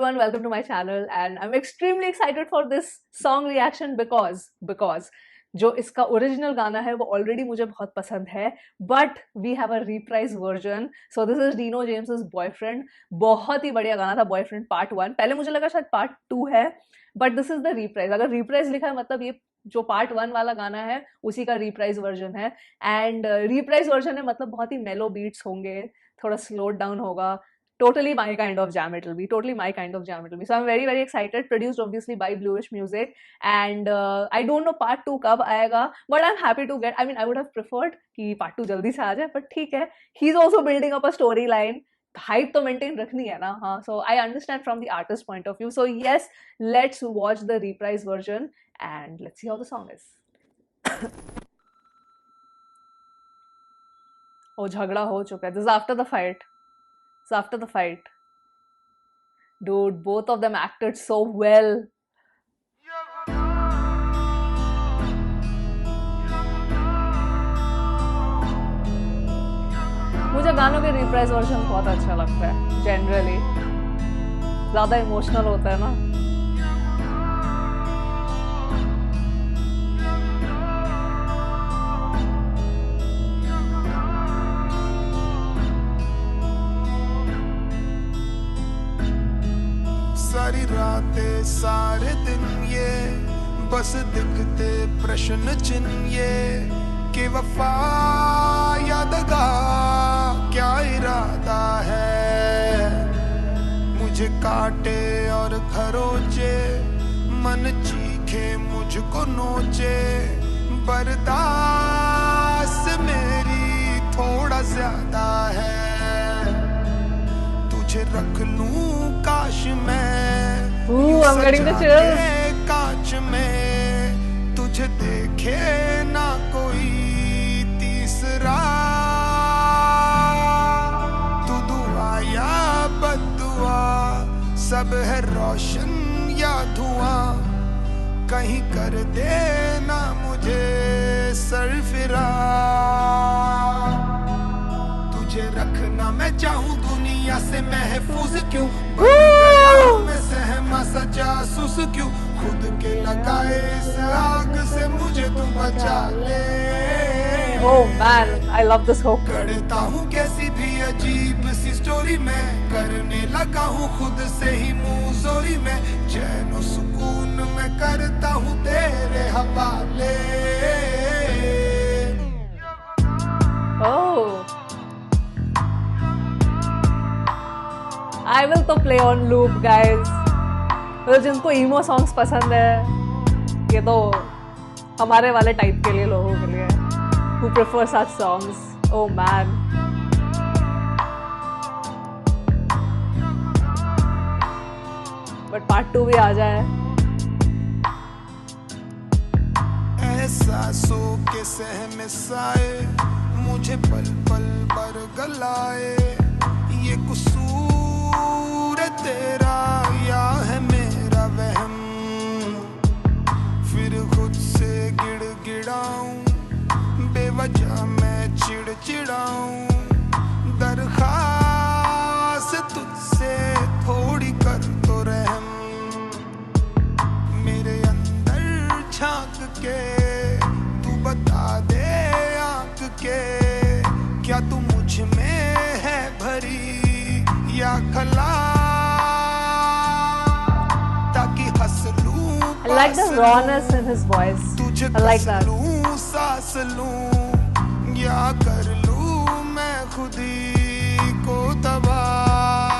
everyone, welcome to my channel and I'm extremely excited for this song reaction because जो इसका original गाना है वो ऑलरेडी मुझे बहुत पसंद है but we have a reprise version. So this is Dino James boyfriend. बहुत ही बढ़िया गाना था बॉयफ्रेंड पार्ट 1. पहले मुझे लगा शायद पार्ट 2 है but this is the reprise. अगर रिप्राइज लिखा है मतलब ये जो पार्ट 1 वाला गाना है उसी का रिप्राइज वर्जन है. एंड रिप्राइज वर्जन है मतलब बहुत ही मेलो बीट्स होंगे, थोड़ा स्लो डाउन होगा. Totally my kind of jam it will be. Totally my kind of jam it will be. So I'm very very excited. Produced obviously by Bluish Music, and I don't know part 2 कब आएगा, but I'm happy to get. I mean, I would have preferred कि part 2 जल्दी से आ जाए, but ठीक है. He's also building up a storyline. Hype तो maintain रखनी है ना. हाँ, so I understand from the artist point of view. So yes, let's watch the reprise version and let's see how the song is. oh, झगड़ा हो चुका है. This is after the fight. So after the fight, dude, both of them acted so well. मुझे गानों के reprise version बहुत अच्छा लगता है जनरली. ज्यादा इमोशनल होता है ना. सारी रातें सारे दिन ये बस दिखते प्रश्न चिन्ह ये कि वफा या दगा क्या इरादा है. मुझे काटे और खरोचे मन चीखे मुझको नोचे. बर्दाश्त मेरी थोड़ा ज्यादा है. तुझे रख लूं काश मैं I'm getting the chills. कांच में तुझे देखे ना कोई तीसरा. तू दुआ या बद्दुआ सब है रोशन या धुआं. कहीं कर देना मुझे सरफिरा. तुझे रखना मैं चाहूं दुनिया से महफूज क्यों. मैं सहमा सा जासूस क्यों. खुद के लगाए इस आग से मुझे तू बचा ले. Oh man, I love this hook. करता हूँ कैसी भी अजीब सी स्टोरी में. करने लगा हूँ खुद से ही मुंहजोरी में. चैन और सुकून मैं करता हूँ तेरे हवाले. Oh, I will तो play on loop guys. तो जिनको emo songs पसंद है ये तो हमारे वाले टाइप के लिए लोगों के लिए who prefer such songs. Oh man. But part 2 भी आ जाए. एहसासों के सहमे साए मुझे पल पल पर गलाए. ये कसूर है तेरा या है मेरा वहम. फिर खुद से गिड़गिड़ाऊं बेवजह मैं चिड़चिड़ाऊं. दरख्वास्त तुझसे थोड़ी कर तो रहम. मेरे अंदर झांक के तू बता दे आंख के क्या तू मुझ में है भरी या खला. ताकि हंस लूं I like the rawness in his voice. तुझे I like that. लूं सांस लूं या कर लूं मैं खुद ही को तबाह.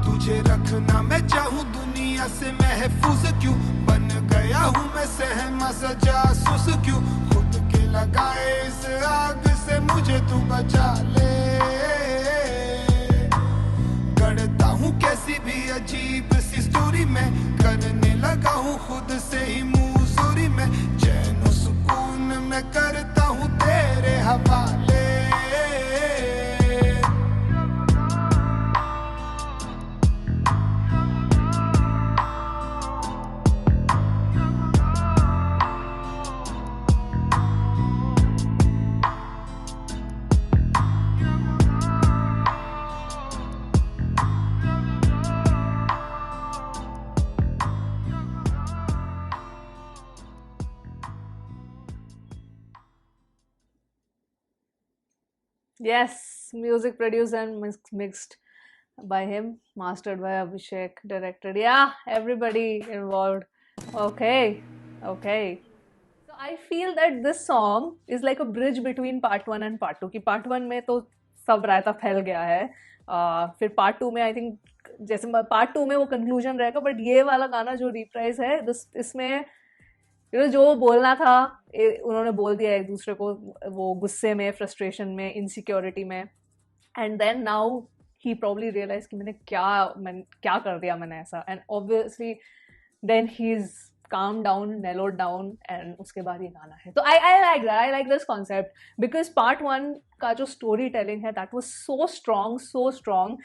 तुझे रखना मैं चाहूं दुनिया से महफूज क्यों. बन गया हूं मैं सहमा सा जासूस क्यों. खुद के लगाए इस आग से मुझे तू बचा ले. गढ़ता हूँ कैसी भी अजीब सी स्टोरी में. करने लगा हूँ खुद से ही मुंहजोरी में. चैन और सुकून मैं करता हूँ तेरे हवाले. Yes, music produced and mixed by him, mastered by Abhishek, directed. Yeah, everybody involved. Okay, okay. So I feel that this song is like a bridge between part one and part two. कि part one में तो सब रायता फैल गया है, फिर part two में I think जैसे part two में वो conclusion रहेगा, but ये वाला गाना जो reprise है इसमें जो बोलना था उन्होंने बोल दिया एक दूसरे को, वो गुस्से में, फ्रस्ट्रेशन में, इनसिक्योरिटी में, and then now he probably realise कि मैंने क्या कर दिया मैंने ऐसा, and obviously then he is calm down, mellowed down, and उसके बाद ये गाना है. तो I like this concept because part one का जो story telling है that was so strong.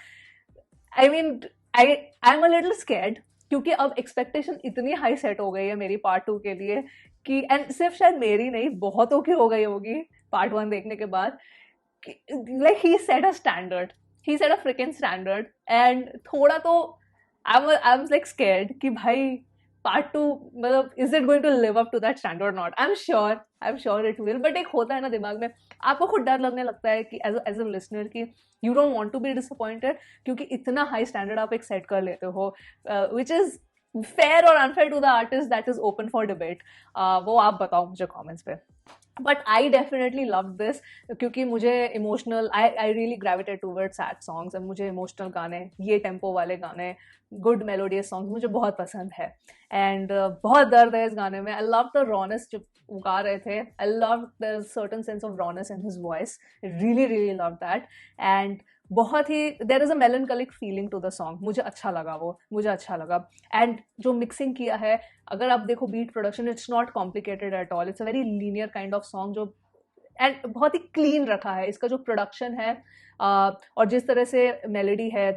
I mean, I'm a little scared क्योंकि अब एक्सपेक्टेशन इतनी हाई सेट हो गई है मेरी पार्ट टू के लिए कि, एंड सिर्फ शायद मेरी नहीं, बहुतों की हो गई होगी पार्ट वन देखने के बाद, like he set a standard, he set a freaking standard, and थोड़ा तो आई एम लाइक स्केर्ड कि भाई पार्ट टू मतलब is it going to live up to that standard not. I am sure it will, but एक होता है ना दिमाग में, आपको खुद डर लगने लगता है कि एज अ लिसनर की you don't want to be disappointed क्योंकि इतना हाई स्टैंडर्ड आप एक सेट कर लेते हो, विच इज फेयर और unfair to the artist, that is open for debate. वो आप बताओ मुझे कॉमेंट्स पे. But I definitely love this क्योंकि मुझे emotional, I really gravitated toward sad songs, और मुझे इमोशनल गाने, ये टेम्पो वाले गाने, गुड मेलोडियस सॉन्ग्स मुझे बहुत पसंद है. एंड बहुत दर्द है इस गाने में. आई लव द रॉनेस जो वो गा रहे थे, I love the certain sense of rawness in his voice, really love that. And बहुत ही there is a melancholic feeling to the song. मुझे अच्छा लगा. एंड जो मिक्सिंग किया है, अगर आप देखो beat production, it's not complicated at all, it's a very linear kind of song जो, एंड बहुत ही क्लीन रखा है इसका जो प्रोडक्शन है, और जिस तरह से मेलोडी है,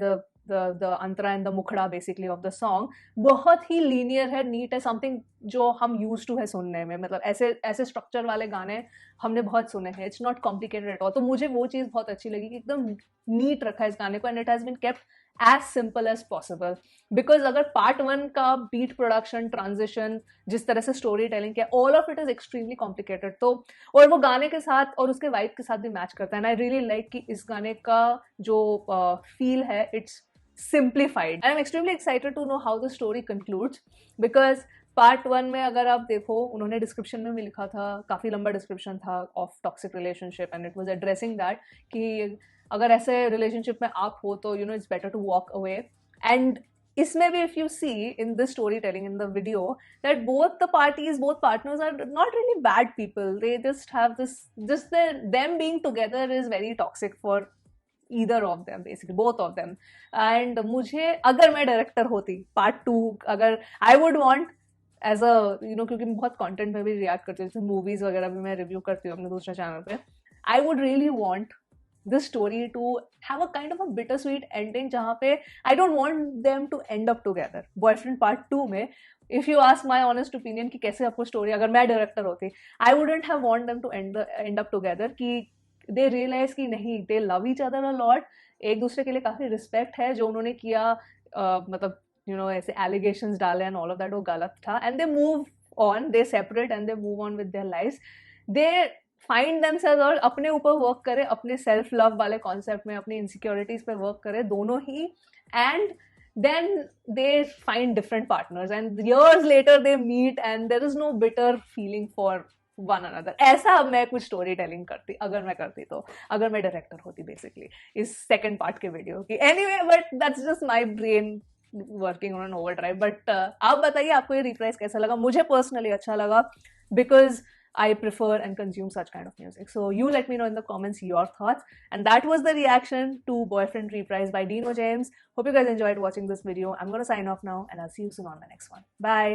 द अंतरा एंड द मुखड़ा बेसिकली ऑफ द सॉन्ग बहुत ही लीनियर है, नीट है, समथिंग जो हम यूज टू है सुनने में. मतलब ऐसे स्ट्रक्चर वाले गाने हमने बहुत सुने हैं. It's not complicated at all. तो मुझे वो चीज़ बहुत अच्छी लगी कि एकदम नीट रखा है इस गाने को, and it has been kept as simple as possible. Because अगर पार्ट वन का बीट प्रोडक्शन, ट्रांजिशन, जिस तरह से स्टोरी टेलिंग किया, all of it is extremely complicated. तो और वो गाने के साथ और उसके वाइब के साथ भी मैच करता है. एंड आई रियली लाइक कि इस गाने का जो फील है, it's simplified. And I'm extremely excited to know how the story concludes because part one में अगर आप देखो, उन्होंने डिस्क्रिप्शन में भी लिखा था, काफ़ी लंबा डिस्क्रिप्शन था of toxic relationship, and it was addressing that कि अगर ऐसे रिलेशनशिप में आप हो तो you know it's better to walk away. And इसमें भी if you see in the story telling in the video that both partners are not really bad people, they just have this, just them being together is very toxic for either of them, basically both of them. And मुझे, अगर मैं director होती part two, अगर I would want as a you know, क्योंकि मैं बहुत content में भी रिएक्ट करती हूँ, जैसे मूवीज वगैरह भी मैं रिव्यू करती हूँ अपने दूसरे चैनल पे, I would really want this story to have a kind of a bitter sweet ending, जहाँ पे I don't want them to end up together. Boyfriend part two में if you ask my honest opinion कि कैसे आपको story, अगर मैं director होती, I wouldn't have want them to end up together, कि दे रियलाइज कि नहीं, they love each other a lot, एक दूसरे के लिए काफ़ी रिस्पेक्ट है. जो उन्होंने किया मतलब यू नो ऐसे एलिगेशंस डाले एंड ऑल ऑफ दैट, वो गलत था. And they move on, they separate and they move on with their lives. They find themselves और अपने ऊपर वर्क करे, अपने सेल्फ लव वाले कॉन्सेप्ट में, अपनी इनसिक्योरिटीज पे वर्क करे दोनों ही. And then they find different partners and years later they meet and there is no bitter feeling for one another. ऐसा मैं कुछ स्टोरी टेलिंग करती, अगर मैं करती तो, अगर मैं डायरेक्टर होती बेसिकली इस सेकंड पार्ट के वीडियो की. Anyway, but that's just my brain working on overdrive. But आप बताइए आपको ये रिप्राइज कैसा लगा. मुझे पर्सनली अच्छा लगा because I prefer and consume such kind of music. So you let me know in the comments your thoughts. And that was the reaction to Boyfriend Reprise by Dino James. Hope you guys enjoyed watching this video. I'm going to sign off now and I'll see you soon on the next one. Bye.